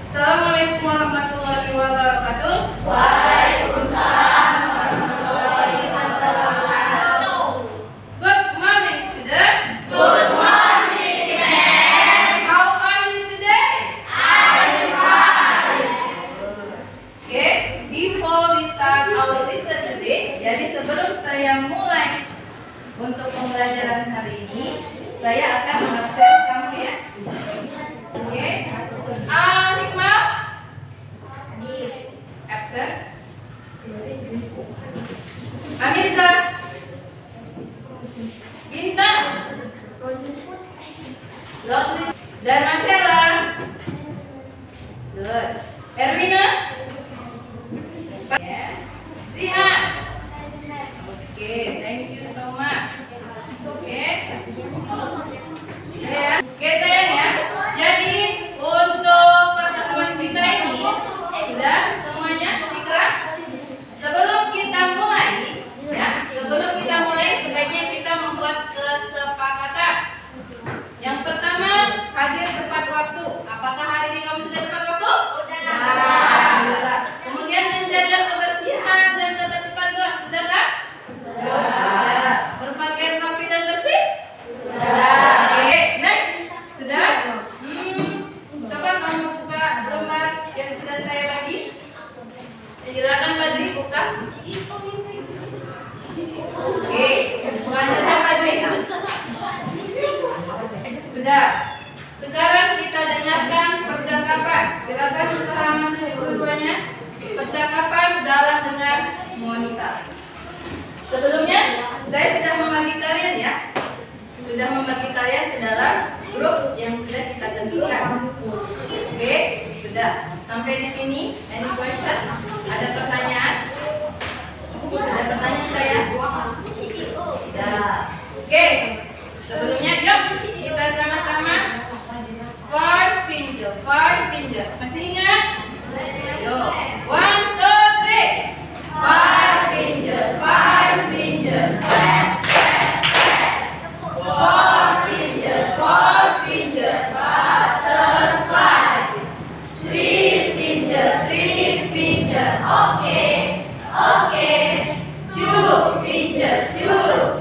Assalamualaikum warahmatullahi wabarakatuh. Waalaikumsalam warahmatullahi wabarakatuh. Good morning, students. Good morning, ma'am. How are you today? I'm fine. Okay, before we start our lesson today, jadi sebelum saya mulai untuk pembelajaran hari ini, saya akan mengabsen kamu ya. Oke. Hikmah? Absent. Amirza? Bintang? Lovely. Dan Marcella? Good. Erwina? Yes. Zia? Okay, thank you so much. Okay. Oke sayang ya. Jadi untuk pertemuan kita ini sudah semuanya ikhlas. Sebelum kita mulai, ya, sebaiknya kita membuat kesepakatan. Yang pertama, hadir tepat waktu. Apakah hari ini kamu sudah tepat waktu? Sudah. Kemudian menjaga kebersihan dan ketertiban kelas, sudahkah? Sudah. Berpakaian rapi dan bersih? Sudah. Oke, next. Sudah? Coba kamu buka lembar yang sudah saya bagi. Silakan Badri buka. Oke, selanjutnya Badri. Sudah. Sekarang kita dengarkan percakapan. Silakan untuk halaman 72-nya. Percakapan dalam dengan Monica. Sebelumnya, saya sudah membagi kalian ya. Sudah membagi kalian ke dalam grup yang sudah kita tentukan. Oke, sudah. Sampai di sini, any question? Ada pertanyaan? Ada pertanyaan saya? Sudah. Oke, sebelumnya yuk kita sama-sama five finger. Masih ingat? Yuk, 1, 2, 3. Five finger. Clap, clap, clap. Four finger, butterfly. Three finger, okay. Two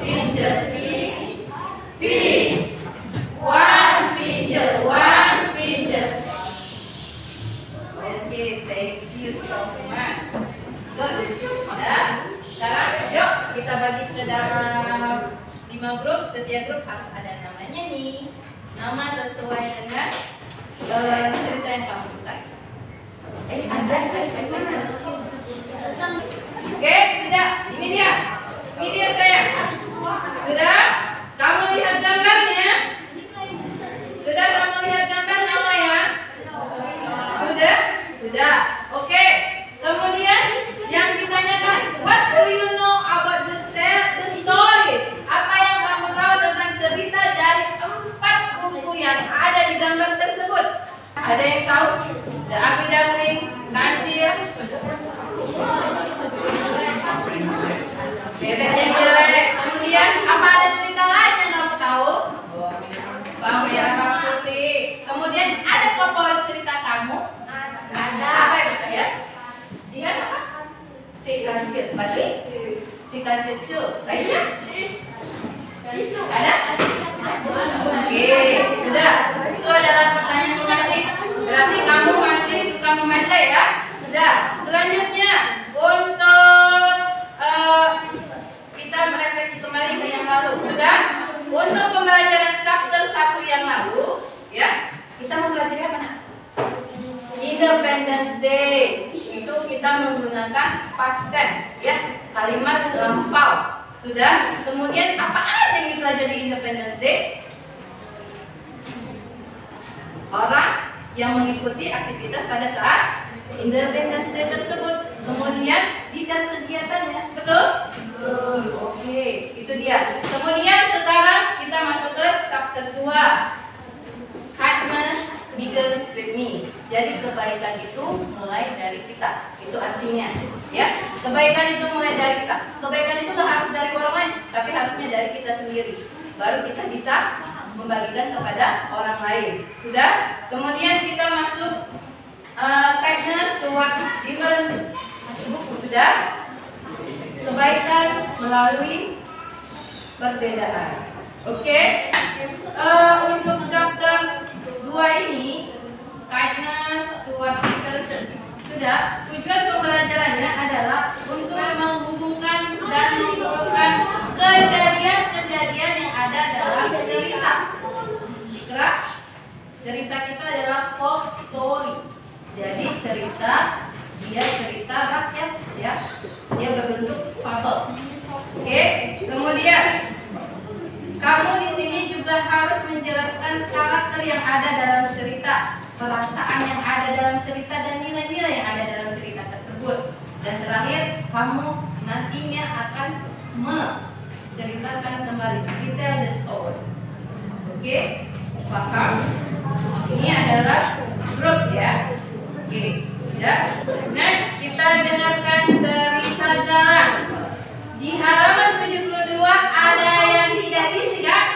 finger, fish. One finger. Okay, thank you so much. Good. Sudah. Sekarang yuk kita bagi ke dalam 5 grup. Setiap grup harus ada namanya nih. Nama sesuai dengan cerita yang kamu suka. Ada mana? Oke, sudah. Ini dia sayang. Sudah? Kamu lihat gambarnya? Sudah kamu lihat gambarnya sayang? Sudah. Oke. Kemudian yang ditanyakan, what do you know about the stories? Apa yang kamu tahu tentang cerita dari 4 buku yang ada di gambar tersebut? Ada yang tahu? The Ugly Duckling, Kancil, Bebek yang jelek. Kemudian apa ada cerita lain yang kamu tahu? Bawang merah, bawang putih. Kemudian ada favorit cerita kamu? Ada. Apa itu saya? Jihan apa? Si Kancil. Berarti? Si Kancil cu. Raisya? Ada? Oke, sudah. Itu adalah pertanyaan pengganti. Berarti kamu masih suka membaca ya? Sudah. Selanjutnya untuk kita merefleksi kembali ke yang lalu. Sudah? Untuk pembelajaran chapter 1 yang lalu, ya, kita mempelajari apa nak? Independence Day. Itu kita menggunakan past tense, ya, kalimat lampau. Sudah? Kemudian apa aja yang dipelajari Independence Day? Orang yang mengikuti aktivitas pada saat Independence Day tersebut. Kemudian detail kegiatannya, betul? Oke, itu dia. Kemudian sekarang kita masuk ke chapter 2. Kindness begins with me. Jadi kebaikan itu mulai dari kita. Itu artinya, ya. Kebaikan itu mulai dari kita. Kebaikan itu nggak harus dari orang lain, tapi harusnya dari kita sendiri. Baru kita bisa membagikan kepada orang lain. Sudah? Kemudian kita masuk Differences. Buku sudah. Kebaikan melalui perbedaan. Oke. Untuk chapter 2 ini, kindness towards differences. Sudah. Tujuan pembelajarannya adalah untuk menghubungkan dan menghubungkan kejadian-kejadian yang ada dalam cerita. Ikra, cerita kita adalah folk story. Jadi cerita rakyat, ya. Dia berbentuk fabel. Oke. Kemudian kamu di sini juga harus menjelaskan karakter yang ada dalam cerita, perasaan yang ada dalam cerita, dan nilai-nilai yang ada dalam cerita tersebut. Dan terakhir, kamu nantinya akan menceritakan kembali, detail the story. Oke, paham? Ini adalah grup, ya. Oke, sudah. Next, kita dengarkan cerita Garang. Di halaman 72 ada yang tidak diisi, kan?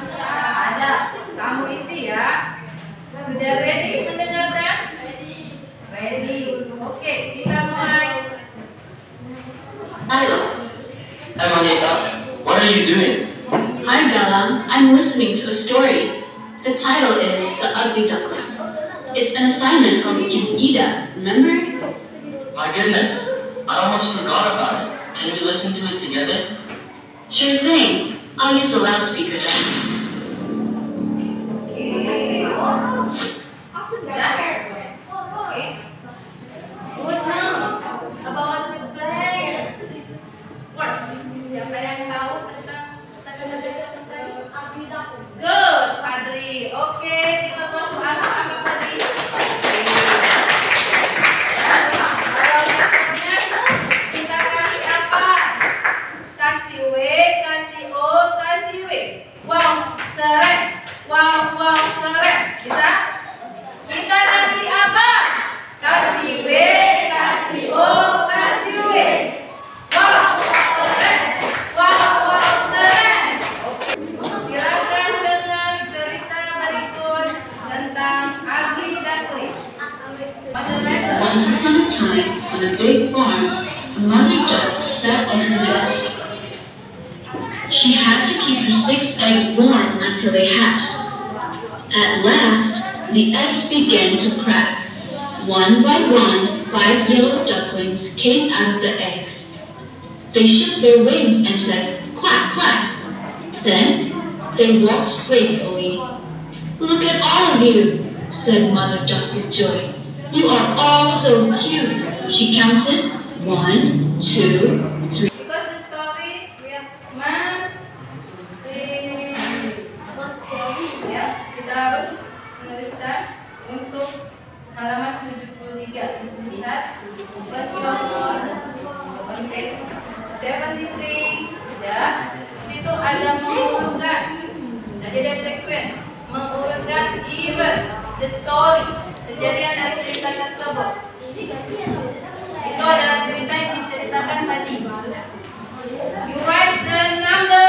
Ada. Kamu isi, ya. Sudah ready mendengarkan? Ready. Oke, kita mulai. Hello. Hi, Monita. What are you doing? Hi, Galang. I'm listening to a story. The title is The Ugly Duckling. It's an assignment from Ida, remember? My goodness. I almost forgot about it. Can we listen to it together? Sure thing. I'll use the loudspeaker then. Who knows about the play? Words. Siapa yang tahu tentang kata-kata tadi? Good, Fadli. Oke, kita tahu apa Fadli? Kita kasih apa? Kasih W, kasih O, kasih W. Wow, keren. Wow, keren. Bisa? Kita kasih apa? Kasih W, kasih O, kasih W. Wow, keren. Wow, keren. Oke. Silakan dengar cerita berikut tentang Ugly Duckling. Once upon a time, on a big farm, a mother duck sat on her nest. She had to keep her 6 eggs warm until they hatched. At last, the eggs began to crack. One by one, 5 yellow ducklings came out of the eggs. They shook their wings and said, "Quack, quack." Then, they walked gracefully. "Look at all of you," said Mother Duck with joy. "You are all so cute." She counted 1, 2, 3. Because the story we have ya, kita harus menuliskan untuk halaman 73. Lihat open on page 73. Sudah. Situ ada mengurutkan. Jadi ada sequence mengurutkan event, the story, kejadian dari cerita tersebut. Itu adalah cerita yang diceritakan tadi. You write the number,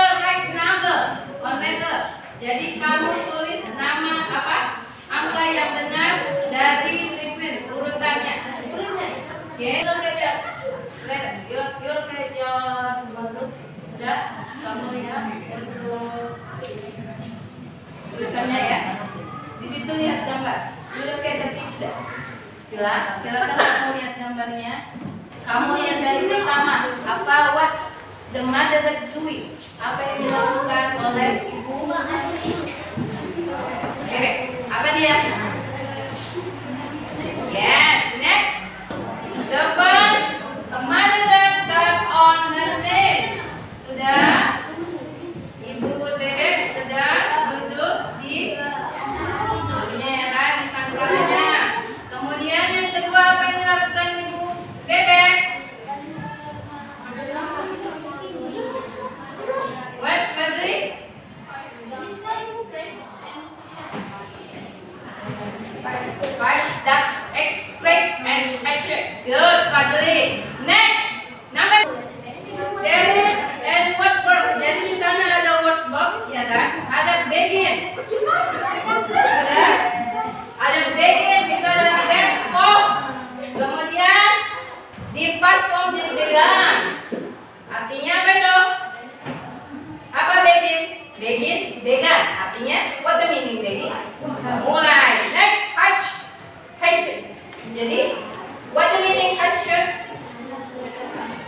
on paper. Jadi kamu tulis nama apa? Angka yang benar dari sequence urutannya. Okay, look at your sudah kamu lihat untuk tulisannya, ya. Di situ lihat gambar. Look at the picture. Silakan kamu lihat gambarnya. Kamu lihat dari pertama apa what the mother was doing. Apa yang dilakukan oleh ibu? Oke, apa dia? Yes, next. The first, a mother duck sat on her nest. Sudah. Ibu bebek sedang duduk di ya kan, di sangkarnya. Kemudian yang kedua, apa yang dilakukan ibu bebek? What, Fadli? Jadi, what the meaning action?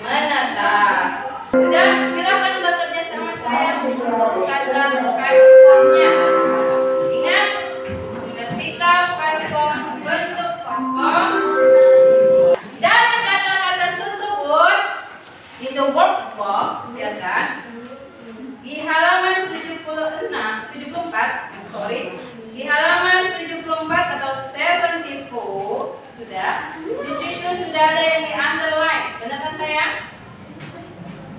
Menetas. Sudah, silakan bekerja sama saya untuk kata past form-nya. Ingat, ketika past form bentuk past form, dari kata-kata tersebut in the workbox, ya kan? Di halaman 74, di halaman 74 atau 74 sudah, di situ sudah ada yang di underline, benar kan sayang?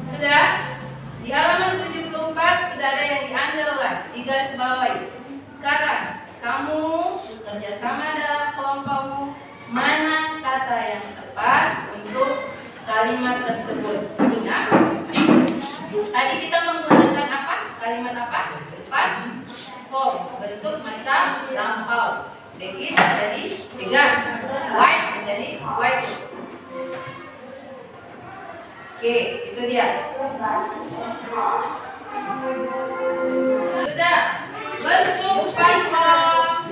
Sudah, di halaman 74 sudah ada yang di underline, di garis bawahi. Sekarang kamu bekerja sama dalam kelompokmu, mana kata yang tepat untuk kalimat tersebut. Ingat, tadi kita menggunakan apa? Kalimat apa? Past form, bentuk masa lampau. Begin menjadi began, white menjadi white. Oke, itu dia. Sudah, bentuk past form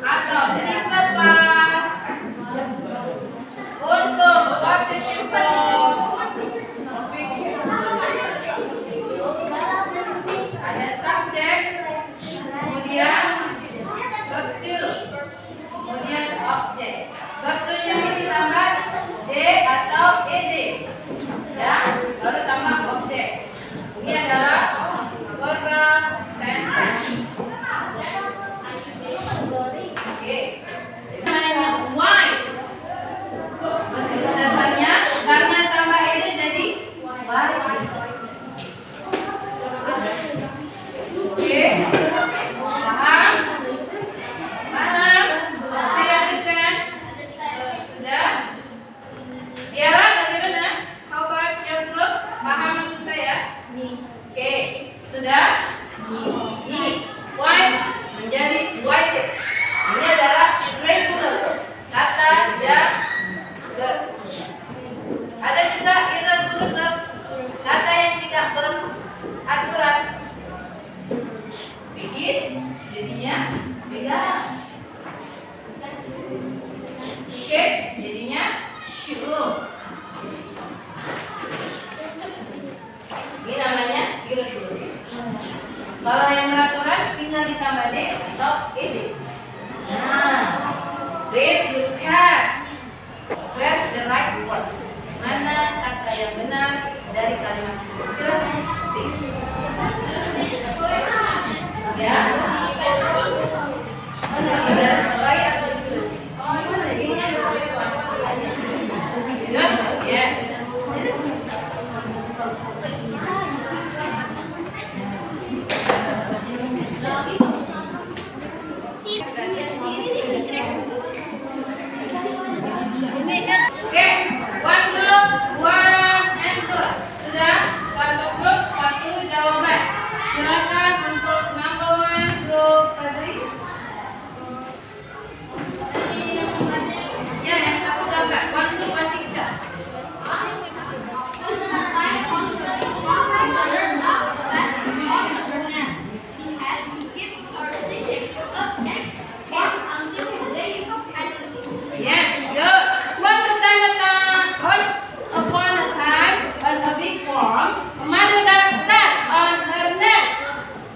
atau simple past untuk positive form. Ada subjek, kemudian kecil, kemudian objek. Waktunya ini ditambah d atau ed, ya, baru tambah objek. Ini adalah verbal sentence. Oke, namanya why. Bentuk dasarnya karena tambah ed jadi why. Oke, paham? Paham? Tidak understand? Sudah? Tiara bagaimana? How about your group? Paham maksud saya? Oke, sudah? Ini white menjadi white. Ini adalah regular, kata jaga. Ada juga irregular, kata yang tidak beraturan. Begin, jadinya beda. Shape, jadinya shoe. Ini namanya irregular. Kalau yang beraturan tinggal ditambah d atau ed. Nah, raise your cat. Where's the right word? Mana kata yang benar dari kalimat tersebut? Silakan. Ya. Yes. Oke, one group, one answer. Sudah, satu grup, satu jawaban. Silakan untuk number one group Fadri. Ya, yang satu gambar. One group, one picture. Yes, good. Once upon a time, on a big farm, a mother duck sat on her nest.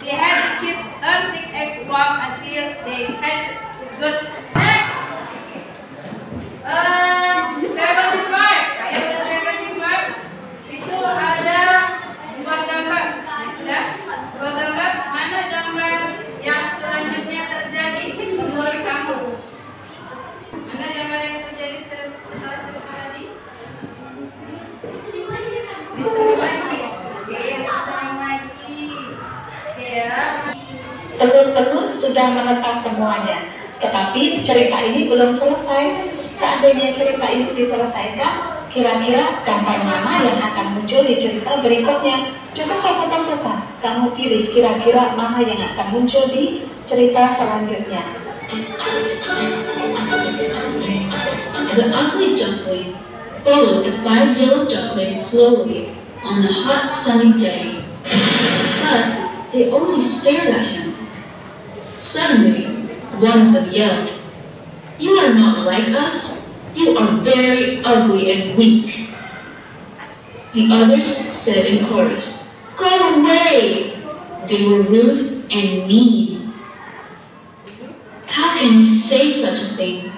She had to keep her 6 eggs warm until they hatched. Good. Next. 75. Ayo ke 75. Itu ada dua gambar. Sudah? Dua gambar. Mana gambar yang selanjutnya terjadi menurut kamu? Mana gambar yang terjadi setelah cerita tadi? Diseling lagi. Oke, diseling lagi. Ya. Telur-telur sudah menetas semuanya. Tetapi cerita ini belum selesai. Seandainya cerita ini diselesaikan, kira-kira gambar mana yang akan muncul di cerita berikutnya? Coba kamu tentukan, kamu pilih kira-kira mana yang akan muncul di cerita selanjutnya. The ugly duckling followed the 5 yellow ducklings slowly on a hot sunny day, but they only stared at him. Suddenly, one of them yelled, "You are not like us. "You are very ugly and weak." The others said in chorus, "Go away!" They were rude and mean. "How can you say such a thing?"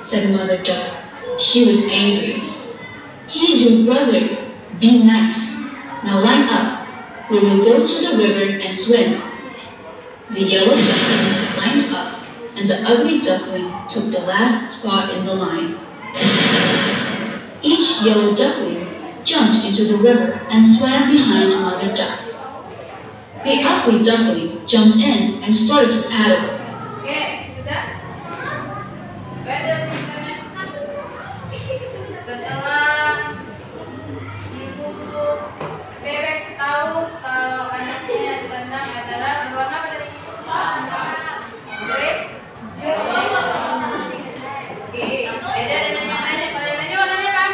said Mother Duck. She was angry. "He is your brother. Be nice. Now line up. We will go to the river and swim." The yellow ducklings lined up, and the ugly duckling took the last spot in the line. Each yellow duckling jumped into the river and swam behind Mother Duck. The ugly duckling jumped in and started to paddle. Oke, sudah? Pada misalnya setelah ibu bebek tahu kalau anaknya yang ditendang adalah berwarna apa tadi? Grey? Oke, beda dengan yang lainnya. Kalau yang lainnya warnanya apa?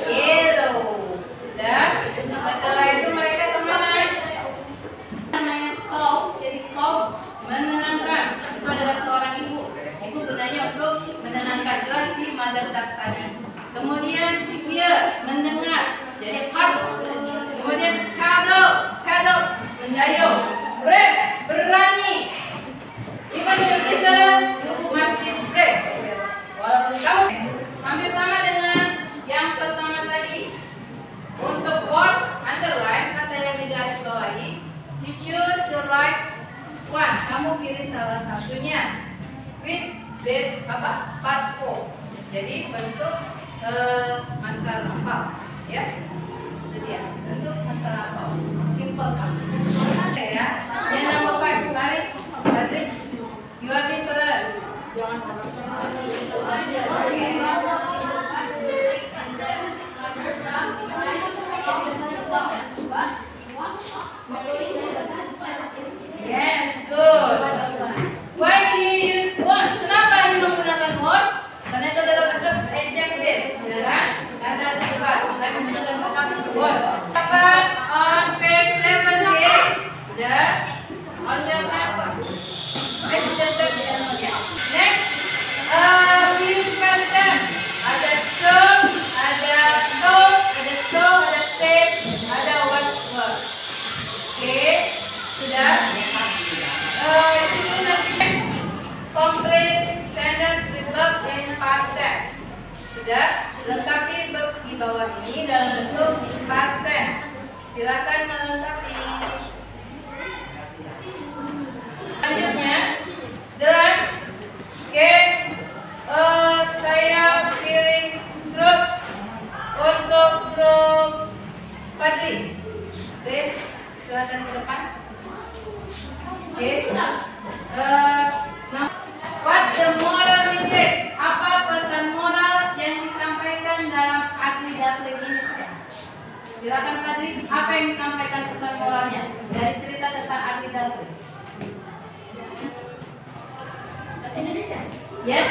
Yellow. Sudah? Setelah itu mereka kemana? Namanya cow, jadi cow menenangkan. Itu adalah seorang ibu. Ibu gunanya untuk menenangkan si Mother Duck tadi. Kemudian dia mendengar, jadi heart. Kemudian cuddle, mendayung. Brave, berani. Even you ignorant, you must be brave. Walaupun kamu hampir sama dengan yang pertama tadi. Untuk words underline, kata yang digarisbawahi, you choose the right one. Kamu pilih salah satunya. Which base apa? Past form. Jadi bentuk masa lampau, ya. Itu dia. Bentuk masa lampau. Simple past. Ya. Yang nomor 5, mari. Patrick, you are different. Yes, good. Why do you use was? Kenapa dia menggunakan was? Karena itu adalah bentuk adjective, ya kan? Kata sifat, maka menggunakan kata was. Dapat on page 78. Sudah? On your paper. Page 78. Next, we use past tense. Ada so, ada told, ada so, ada said, ada was. Oke, sudah? Itu next. Complete sentence with verb in past tense. Sudah? Lengkapi verb di bawah ini dalam bentuk past tense. Silakan melengkapi. Selanjutnya, does get saya pilih grup untuk grup Fadli. Please, silakan ke depan. Oke. What the moral message? Apa pesan moral yang disampaikan dalam Ugly Duckling ini? Silakan Fadli, apa yang disampaikan pesan moralnya dari cerita tentang Ugly Duckling? Bahasa Indonesia? Yes,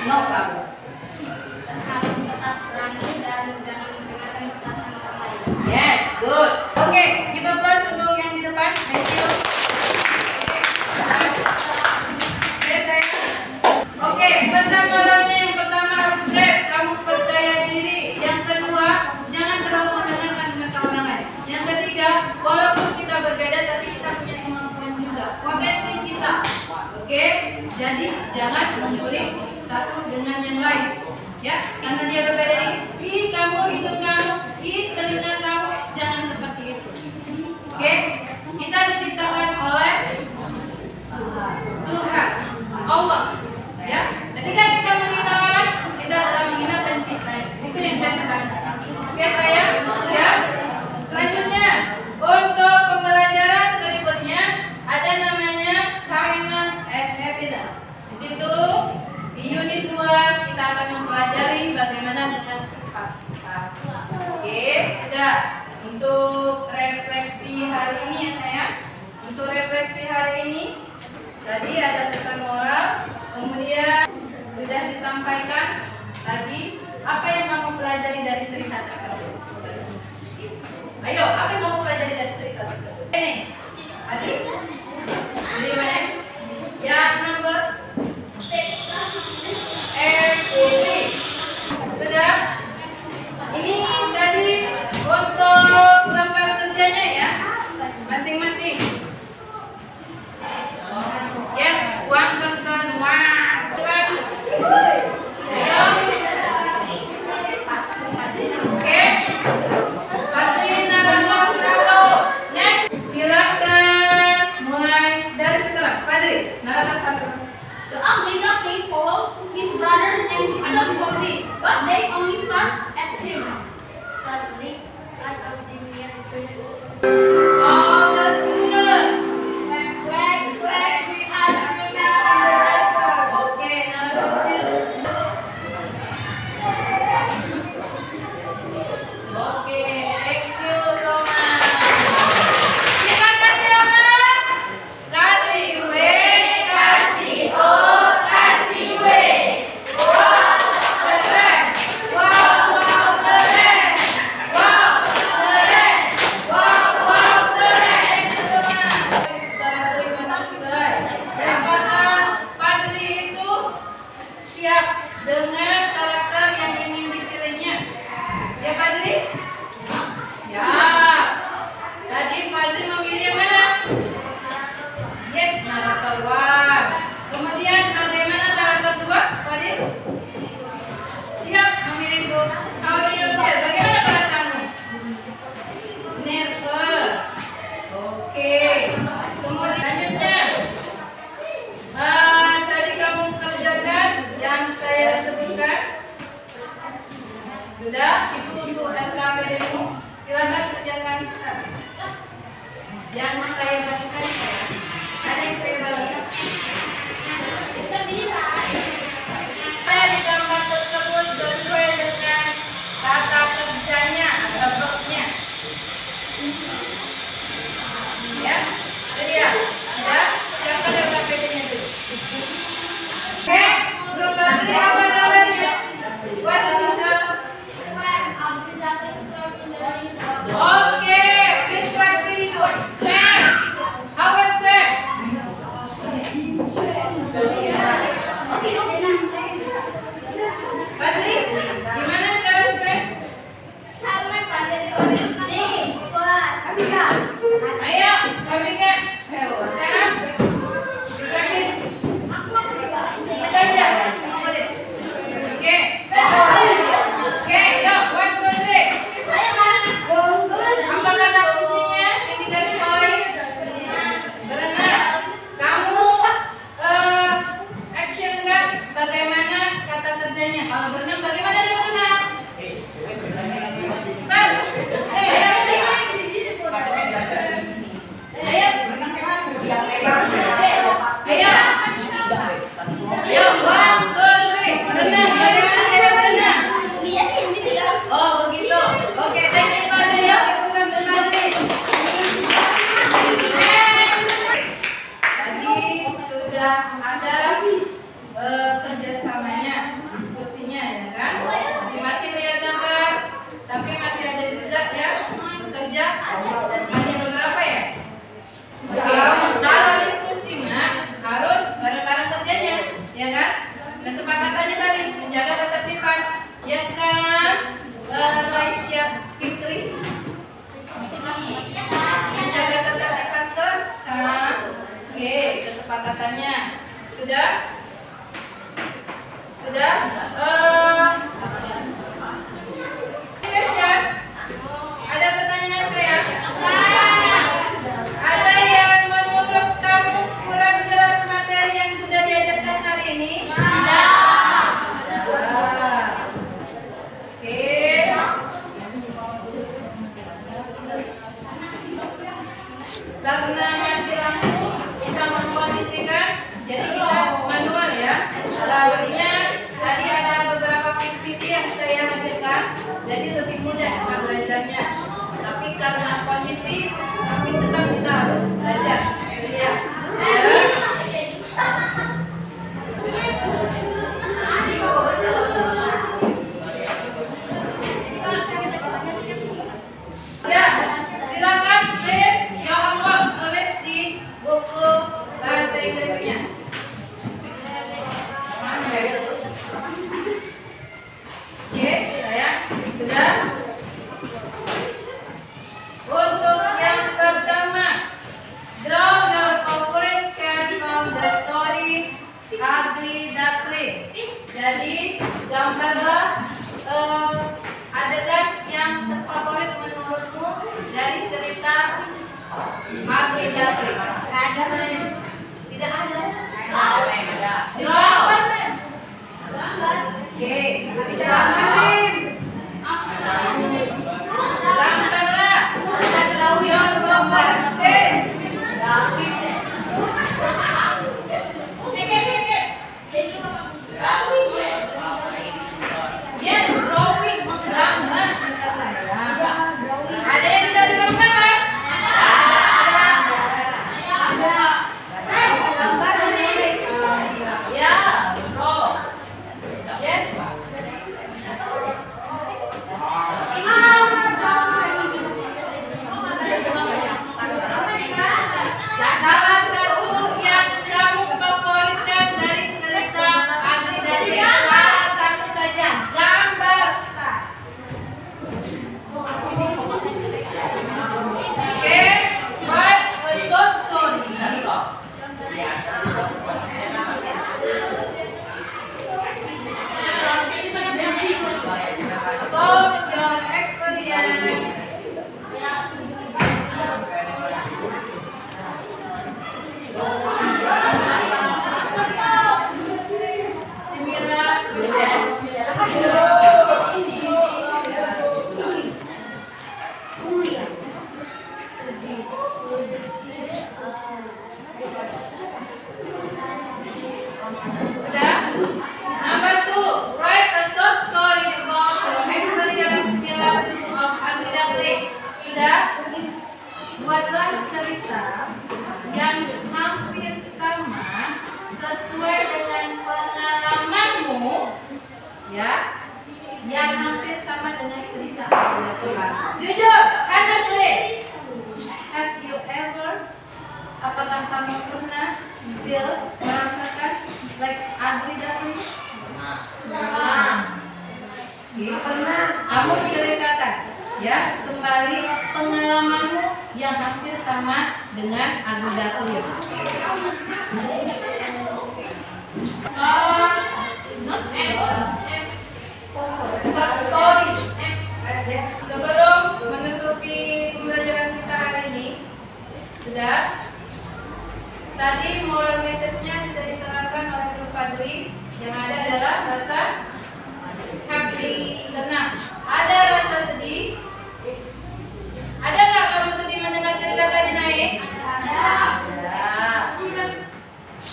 no problem. Harus tetap berani dan jangan mendengarkan perkataan orang lain. Yes, good. Oke, give applause untuk yang di depan. Thank you. Oke, pesan moralnya yang pertama harus brave, kamu percaya diri. Yang kedua, jangan terlalu mendengarkan kata orang lain. Yang ketiga, walaupun kita berbeda, tapi kita punya kemampuan juga, potensi kita. Oke, jadi jangan mengulik satu dengan yang lain. Ya, karena dia berbeda dikit, kamu, hidung kamu, telinga kamu, jangan seperti itu. Oke, kita diciptakan oleh Tuhan, Allah. Ya, ketika kita menghina orang, kita adalah menghina pencipta. Itu yang saya katakan. Oke, saya sudah. Selanjutnya, untuk pembelajaran berikutnya ada namanya kindness and happiness. Di situ di unit 2 kita akan mempelajari bagaimana dengan sifat-sifat. Oke, sudah. Untuk refleksi hari ini ya sayang. Untuk refleksi hari ini tadi ada pesan moral. Kemudian sudah disampaikan tadi apa yang kamu pelajari dari cerita tersebut. Ayo, apa yang kamu pelajari dari cerita tersebut? Ini, tadi, jadi mana? Yang nomor 83. Sudah, itu untuk LKPD-mu. Silakan kerjakan sekarang. Yang saya bagikan saya. Ada yang saya bagikan. Di gambar tersebut sesuai dengan kata kerjanya atau verbnya. Ya, lihat. Sudah, silakan LKPD-nya dulu. Oke, grup Basri apa namanya? What is okay, please practice what Sam. How about Sam? Badri, gimana cara Sam? Ayo, pabrikan. Sekarang, practice. Saja. Oke. Oke, yuk, 1, 2, 3. Apa kata kuncinya? Ini dari mulai berenang. Kamu action kan? Bagaimana kata kerjanya? Kalau berenang, bagaimana dia berenang? Cepat. Ayo. Ayo, 1, 2, 3. Berenang. Bagaimana dia berenang? Oh, begitu. Oke, thank you Pak Deyo. Kita kembali. Tadi sudah ada kerjasamanya, diskusinya ya kan? Masing-masing lihat gambar, tapi masih ada juga ya bekerja. Hanya beberapa ya? Oke, kalau diskusi mah harus bareng-bareng kerjanya, ya kan? Kesepakatannya tadi menjaga ketertiban, ya kan? Raisya Fikri menjaga ketertiban kelas kan? Oke, kesepakatannya sudah? Sudah? Ada pertanyaan saya? Ada yang menurut kamu kurang jelas materi yang sudah diajarkan hari ini? Karena mati lampu kita mengkondisikan, jadi kita manual ya. Selanjutnya tadi ada beberapa PPT yang saya hadirkan, jadi lebih mudah kita belajarnya. Tapi karena kondisi, tapi tetap kita harus belajar. Ya. Ya, silakan please your homework tulis di buku bahasa Inggrisnya. Oke, saya sudah. Untuk yang pertama, draw the corporate scan from the story Ugly Duckling. Jadi gambarlah adegan yang terfavorit menurutmu dari cerita Ugly Duckling. Ada? Tidak ada. Draw. Oke. Gambarlah. Your gambar. Yes, drawing gambar kata saya. Ada yang tidak bisa menggambar? Ya, draw. Yes. yang hampir sama dengan cerita Tuhan. Jujur, honestly, have you ever? Apakah kamu pernah merasakan like ugly duckling? Pernah. Kamu ceritakan, ya, kembali pengalamanmu yang hampir sama dengan ugly duckling. Story. Sebelum menutupi pembelajaran kita hari ini, tadi moral message-nya sudah diterangkan oleh Prof. Fadli. Yang ada adalah rasa happy, senang. Ada rasa sedih. Ada nggak kamu sedih mendengar cerita tadi naik?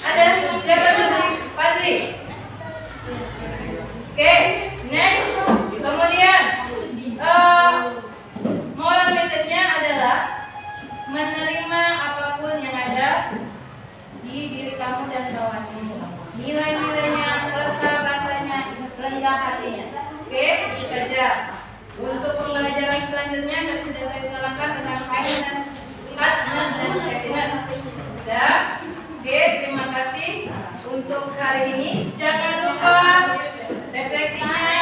Ada. Siapa sedih? Fadli. Oke, next. Kemudian moral message-nya adalah menerima apapun yang ada di diri kamu dan kawanmu. Nilai-nilainya, persahabatannya, rendah hatinya. Oke, itu saja. Untuk pembelajaran selanjutnya tadi sudah saya terangkan tentang kindness, kindness dan happiness. Sudah. Oke, terima kasih untuk hari ini. Jangan lupa refleksinya